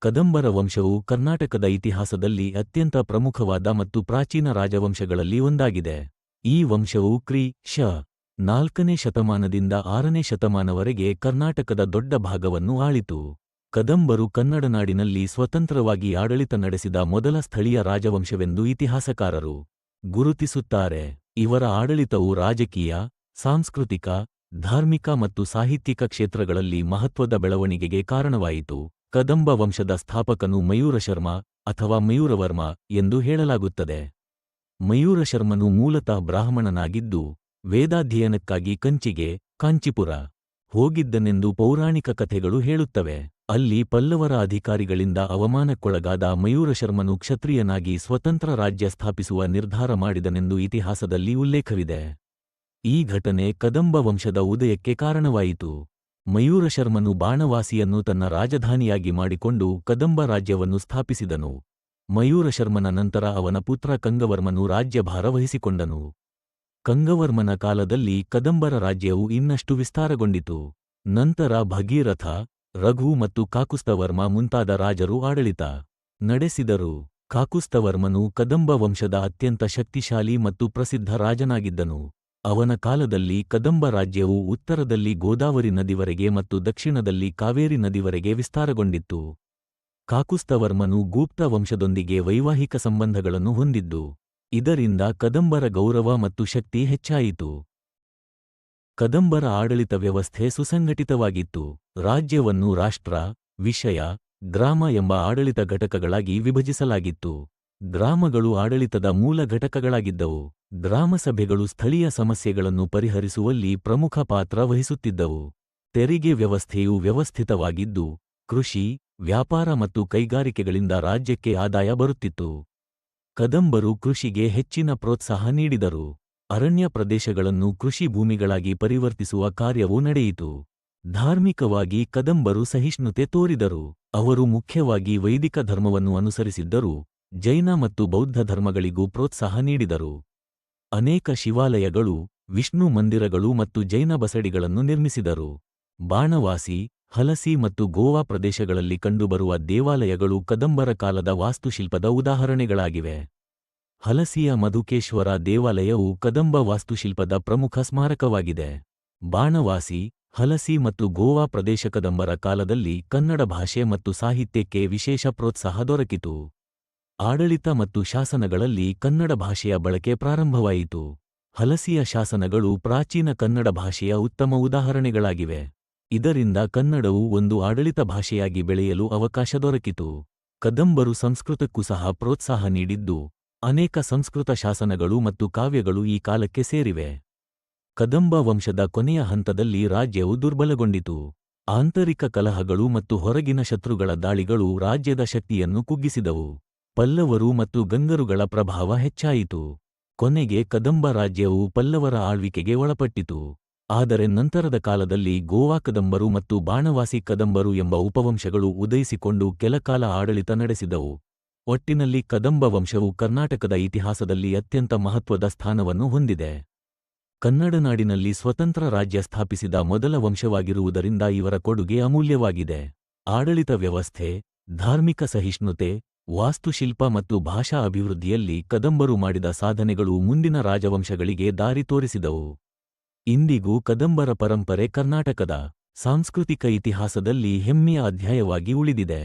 ಕದಂಬರ ವಂಶವು ಕರ್ನಾಟಕದ ಇತಿಹಾಸದಲ್ಲಿ ಅತ್ಯಂತ ಪ್ರಮುಖವಾದ ಮತ್ತು ಪ್ರಾಚೀನ ರಾಜವಂಶಗಳಲ್ಲಿ ಒಂದಾಗಿದೆ. ಈ ವಂಶವು ಕ್ರಿ.ಶ. 4ನೇ ಶತಮಾನದಿಂದ 6ನೇ ಶತಮಾನವರೆಗೆ ಕರ್ನಾಟಕದ ದೊಡ್ಡ ಭಾಗವನ್ನು ಆಳಿತು. ಕದಂಬರು ಕನ್ನಡನಾಡಿನಲ್ಲಿ ಸ್ವತಂತ್ರವಾಗಿ ಆಡಳಿತ ನಡೆಸಿದ ಮೊದಲ ಸ್ಥಳೀಯ ರಾಜವಂಶವೆಂದು ಇತಿಹಾಸಕಾರರು ಗುರುತಿಸುತ್ತಾರೆ. ಇವರ ಆಡಳಿತವು ರಾಜಕೀಯ, ಸಾಂಸ್ಕೃತಿಕ, ಧಾರ್ಮಿಕ ಮತ್ತು ಸಾಹಿತ್ಯಿಕ ಕ್ಷೇತ್ರಗಳಲ್ಲಿ ಮಹತ್ವದ ಬೆಳವಣಿಗೆಗೆ ಕಾರಣವಾಯಿತು. ಕದಂಬ ವಂಶದ ಸ್ಥಾಪಕನು ಮಯೂರಶರ್ಮ ಅಥವಾ ಮಯೂರವರ್ಮ ಎಂದು ಹೇಳಲಾಗುತ್ತದೆ. ಮಯೂರಶರ್ಮನು ಮೂಲತಃ ಬ್ರಾಹ್ಮಣನಾಗಿದ್ದು, ವೇದಾಧ್ಯಯನಕ್ಕಾಗಿ ಕಂಚಿಗೆ, ಕಾಂಚೀಪುರ ಹೋಗಿದ್ದನೆಂದು ಪೌರಾಣಿಕ ಕಥೆಗಳು ಹೇಳುತ್ತವೆ. ಅಲ್ಲಿ ಪಲ್ಲವರ ಅಧಿಕಾರಿಗಳಿಂದ ಅವಮಾನಕ್ಕೊಳಗಾದ ಮಯೂರಶರ್ಮನು ಕ್ಷತ್ರಿಯನಾಗಿ ಸ್ವತಂತ್ರ ರಾಜ್ಯ ಸ್ಥಾಪಿಸುವ ನಿರ್ಧಾರ ಮಾಡಿದನೆಂದು ಇತಿಹಾಸದಲ್ಲಿ ಉಲ್ಲೇಖವಿದೆ. ಈ ಘಟನೆ ಕದಂಬ ವಂಶದ ಉದಯಕ್ಕೆ ಕಾರಣವಾಯಿತು. ಮಯೂರಶರ್ಮನು ಬಾಣವಾಸಿಯನ್ನು ತನ್ನ ರಾಜಧಾನಿಯಾಗಿ ಮಾಡಿಕೊಂಡು ಕದಂಬ ರಾಜ್ಯವನ್ನು ಸ್ಥಾಪಿಸಿದನು. ಮಯೂರಶರ್ಮನ ನಂತರ ಅವನ ಪುತ್ರ ಕಂಗವರ್ಮನು ರಾಜ್ಯಭಾರ ವಹಿಸಿಕೊಂಡನು. ಕಂಗವರ್ಮನ ಕಾಲದಲ್ಲಿ ಕದಂಬರ ರಾಜ್ಯವು ಇನ್ನಷ್ಟು ವಿಸ್ತಾರಗೊಂಡಿತು. ನಂತರ ಭಗೀರಥ, ರಘು ಮತ್ತು ಕಾಕುಸ್ಥವರ್ಮ ಮುಂತಾದ ರಾಜರು ಆಡಳಿತ ನಡೆಸಿದರು. ಕಾಕುಸ್ಥವರ್ಮನು ಕದಂಬ ವಂಶದ ಅತ್ಯಂತ ಶಕ್ತಿಶಾಲಿ ಮತ್ತು ಪ್ರಸಿದ್ಧ ರಾಜನಾಗಿದ್ದನು. ಅವನ ಕಾಲದಲ್ಲಿ ಕದಂಬ ರಾಜ್ಯವು ಉತ್ತರದಲ್ಲಿ ಗೋದಾವರಿ ನದಿವರೆಗೆ ಮತ್ತು ದಕ್ಷಿಣದಲ್ಲಿ ಕಾವೇರಿ ನದಿವರೆಗೆ ವಿಸ್ತಾರಗೊಂಡಿತ್ತು. ಕಾಕುಸ್ಥವರ್ಮನು ಗೂಪ್ತ ವಂಶದೊಂದಿಗೆ ವೈವಾಹಿಕ ಸಂಬಂಧಗಳನ್ನು ಹೊಂದಿದ್ದು, ಇದರಿಂದ ಕದಂಬರ ಗೌರವ ಮತ್ತು ಶಕ್ತಿ ಹೆಚ್ಚಾಯಿತು. ಕದಂಬರ ಆಡಳಿತ ವ್ಯವಸ್ಥೆ ಸುಸಂಘಟಿತವಾಗಿತ್ತು. ರಾಜ್ಯವನ್ನು ರಾಷ್ಟ್ರ, ವಿಷಯ, ಗ್ರಾಮ ಎಂಬ ಆಡಳಿತ ಘಟಕಗಳಾಗಿ ವಿಭಜಿಸಲಾಗಿತ್ತು. ಗ್ರಾಮಗಳು ಆಡಳಿತದ ಮೂಲ ಘಟಕಗಳಾಗಿದ್ದವು. ಗ್ರಾಮಸಭೆಗಳು ಸ್ಥಳೀಯ ಸಮಸ್ಯೆಗಳನ್ನು ಪರಿಹರಿಸುವಲ್ಲಿ ಪ್ರಮುಖ ಪಾತ್ರ ವಹಿಸುತ್ತಿದ್ದವು. ತೆರಿಗೆ ವ್ಯವಸ್ಥೆಯು ವ್ಯವಸ್ಥಿತವಾಗಿದ್ದು, ಕೃಷಿ, ವ್ಯಾಪಾರ ಮತ್ತು ಕೈಗಾರಿಕೆಗಳಿಂದ ರಾಜ್ಯಕ್ಕೆ ಆದಾಯ ಬರುತ್ತಿತ್ತು. ಕದಂಬರು ಕೃಷಿಗೆ ಹೆಚ್ಚಿನ ಪ್ರೋತ್ಸಾಹ ನೀಡಿದರು. ಅರಣ್ಯ ಪ್ರದೇಶಗಳನ್ನು ಕೃಷಿ ಭೂಮಿಗಳಾಗಿ ಪರಿವರ್ತಿಸುವ ಕಾರ್ಯವೂ ನಡೆಯಿತು. ಧಾರ್ಮಿಕವಾಗಿ ಕದಂಬರು ಸಹಿಷ್ಣುತೆ ತೋರಿದರು. ಅವರು ಮುಖ್ಯವಾಗಿ ವೈದಿಕ ಧರ್ಮವನ್ನು ಅನುಸರಿಸಿದ್ದರೂ, ಜೈನ ಮತ್ತು ಬೌದ್ಧ ಧರ್ಮಗಳಿಗೂ ಪ್ರೋತ್ಸಾಹ ನೀಡಿದರು. ಅನೇಕ ಶಿವಾಲಯಗಳು, ವಿಷ್ಣು ಮಂದಿರಗಳು ಮತ್ತು ಜೈನ ಬಸಡಿಗಳನ್ನು ನಿರ್ಮಿಸಿದರು. ಬಾಣವಾಸಿ, ಹಲಸಿ ಮತ್ತು ಗೋವಾ ಪ್ರದೇಶಗಳಲ್ಲಿ ಕಂಡುಬರುವ ದೇವಾಲಯಗಳು ಕದಂಬರ ಕಾಲದ ವಾಸ್ತುಶಿಲ್ಪದ ಉದಾಹರಣೆಗಳಾಗಿವೆ. ಹಲಸಿಯ ಮಧುಕೇಶ್ವರ ದೇವಾಲಯವು ಕದಂಬ ವಾಸ್ತುಶಿಲ್ಪದ ಪ್ರಮುಖ ಸ್ಮಾರಕವಾಗಿದೆ. ಬಾಣವಾಸಿ, ಹಲಸಿ ಮತ್ತು ಗೋವಾ ಪ್ರದೇಶ ಕದಂಬರ ಕಾಲದಲ್ಲಿ ಕನ್ನಡ ಭಾಷೆ ಮತ್ತು ಸಾಹಿತ್ಯಕ್ಕೆ ವಿಶೇಷ ಪ್ರೋತ್ಸಾಹ ದೊರಕಿತು. ಆಡಳಿತ ಮತ್ತು ಶಾಸನಗಳಲ್ಲಿ ಕನ್ನಡ ಭಾಷೆಯ ಬಳಕೆ ಪ್ರಾರಂಭವಾಯಿತು. ಹಲಸಿಯ ಶಾಸನಗಳು ಪ್ರಾಚೀನ ಕನ್ನಡ ಭಾಷೆಯ ಉತ್ತಮ ಉದಾಹರಣೆಗಳಾಗಿವೆ. ಇದರಿಂದ ಕನ್ನಡವು ಒಂದು ಆಡಳಿತ ಭಾಷೆಯಾಗಿ ಬೆಳೆಯಲು ಅವಕಾಶ ದೊರಕಿತು. ಕದಂಬರು ಸಂಸ್ಕೃತಕ್ಕೂ ಸಹ ಪ್ರೋತ್ಸಾಹ ನೀಡಿದ್ದು, ಅನೇಕ ಸಂಸ್ಕೃತ ಶಾಸನಗಳು ಮತ್ತು ಕಾವ್ಯಗಳು ಈ ಕಾಲಕ್ಕೆ ಸೇರಿವೆ. ಕದಂಬ ವಂಶದ ಕೊನೆಯ ಹಂತದಲ್ಲಿ ರಾಜ್ಯವು ದುರ್ಬಲಗೊಂಡಿತು. ಆಂತರಿಕ ಕಲಹಗಳು ಮತ್ತು ಹೊರಗಿನ ಶತ್ರುಗಳ ದಾಳಿಗಳು ರಾಜ್ಯದ ಶಕ್ತಿಯನ್ನು ಕುಗ್ಗಿಸಿದವು. ಪಲ್ಲವರು ಮತ್ತು ಗಂಗರುಗಳ ಪ್ರಭಾವ ಹೆಚ್ಚಾಯಿತು. ಕೊನೆಗೆ ಕದಂಬ ರಾಜ್ಯವು ಪಲ್ಲವರ ಆಳ್ವಿಕೆಗೆ ಒಳಪಟ್ಟಿತು. ಆದರೆ ನಂತರದ ಕಾಲದಲ್ಲಿ ಗೋವಾ ಕದಂಬರು ಮತ್ತು ಬಾಣವಾಸಿ ಕದಂಬರು ಎಂಬ ಉಪವಂಶಗಳು ಉದಯಿಸಿಕೊಂಡು ಕೆಲಕಾಲ ಆಡಳಿತ ನಡೆಸಿದವು. ಒಟ್ಟಿನಲ್ಲಿ ಕದಂಬ ವಂಶವು ಕರ್ನಾಟಕದ ಇತಿಹಾಸದಲ್ಲಿ ಅತ್ಯಂತ ಮಹತ್ವದ ಸ್ಥಾನವನ್ನು ಹೊಂದಿದೆ. ಕನ್ನಡನಾಡಿನಲ್ಲಿ ಸ್ವತಂತ್ರ ರಾಜ್ಯ ಸ್ಥಾಪಿಸಿದ ಮೊದಲ ವಂಶವಾಗಿರುವುದರಿಂದ ಇವರ ಕೊಡುಗೆ ಅಮೂಲ್ಯವಾಗಿದೆ. ಆಡಳಿತ ವ್ಯವಸ್ಥೆ, ಧಾರ್ಮಿಕ ಸಹಿಷ್ಣುತೆ, ವಾಸ್ತುಶಿಲ್ಪ ಮತ್ತು ಭಾಷಾ ಅಭಿವೃದ್ಧಿಯಲ್ಲಿ ಕದಂಬರು ಮಾಡಿದ ಸಾಧನೆಗಳು ಮುಂದಿನ ರಾಜವಂಶಗಳಿಗೆ ದಾರಿ ತೋರಿಸಿದವು. ಇಂದಿಗೂ ಕದಂಬರ ಪರಂಪರೆ ಕರ್ನಾಟಕದ ಸಾಂಸ್ಕೃತಿಕ ಇತಿಹಾಸದಲ್ಲಿ ಹೆಮ್ಮೆಯ ಅಧ್ಯಾಯವಾಗಿ ಉಳಿದಿದೆ.